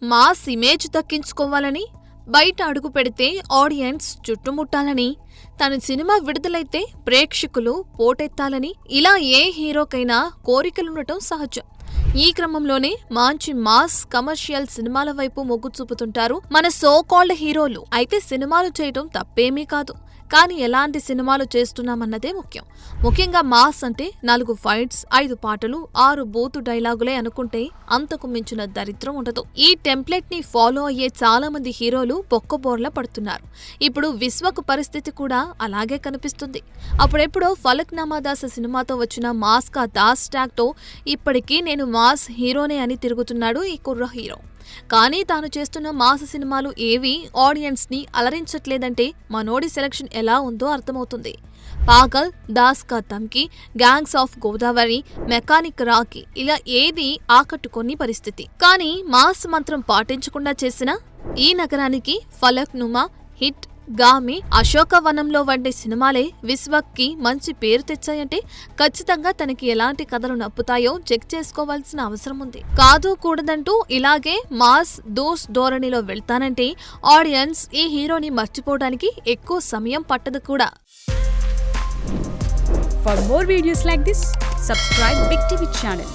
Mass image దక్కించుకోవాలని, బయట అడుగు పెడితే ఆడియన్స్ చుట్టుముట్టాలని, తన సినిమా విడుదలైతే ప్రేక్షకులు పోటెత్తాలని ఇలా ఏ హీరోకైనా కోరికలుండటం సహజం. ఈ క్రమంలోనే మంచి మాస్ కమర్షియల్ సినిమాల వైపు మొగ్గు చూపుతుంటారు మన సో కాల్డ్ హీరోలు. అయితే సినిమాలు చేయటం తప్పేమీ కాదు, కానీ ఎలాంటి సినిమాలు చేస్తున్నామన్నదే ముఖ్యం. ముఖ్యంగా మాస్ అంటే 4 ఫైట్స్, 5 పాటలు, 6 బూతు డైలాగులే అనుకుంటే అంతకు మించిన దరిద్రం ఉండదు. ఈ టెంప్లెట్ ని ఫాలో అయ్యే చాలా మంది హీరోలు బొక్కబోర్ల పడుతున్నారు. ఇప్పుడు విశ్వక్ పరిస్థితి కూడా అలాగే కనిపిస్తుంది. అప్పుడెప్పుడో ఫలక్నామా దాస్ సినిమాతో వచ్చిన మాస్ కా దాస్ ట్యాగ్ తో ఇప్పటికీ నేను మాస్ హీరోనే అని తిరుగుతున్నాడు ఈ కుర్ర హీరో. కానీ తాను చేస్తున్న మాస్ సినిమాలు ఏవీ ఆడియన్స్ ని అలరించట్లేదంటే మనోడి సెలక్షన్ ఎలా ఉందో అర్థమవుతుంది. పాగల్, దాస్ కా Dhamki, gangs of Godavari, mechanic Rocky ఇలా ఏది ఆకట్టుకొని పరిస్థితి. కానీ మాస్ మంత్రం పాటించకుండా చేసిన ఈ నగరానికి ఫలక్నుమా, హిట్, గామి, అశోకవనంలో వంటి సినిమాలే విశ్వక్ కి మంచి పేరు తెచ్చాయంటే ఖచ్చితంగా తనకి ఎలాంటి కథలు నప్పుతాయో చెక్ చేసుకోవాల్సిన అవసరం ఉంది. కాదు కూడదంటూ ఇలాగే మాస్ దోస్ ధోరణిలో వెళ్తానంటే ఆడియన్స్ ఈ హీరోని మర్చిపోవడానికి ఎక్కువ సమయం పట్టదు కూడా. For more videos like this, subscribe Big TV channel.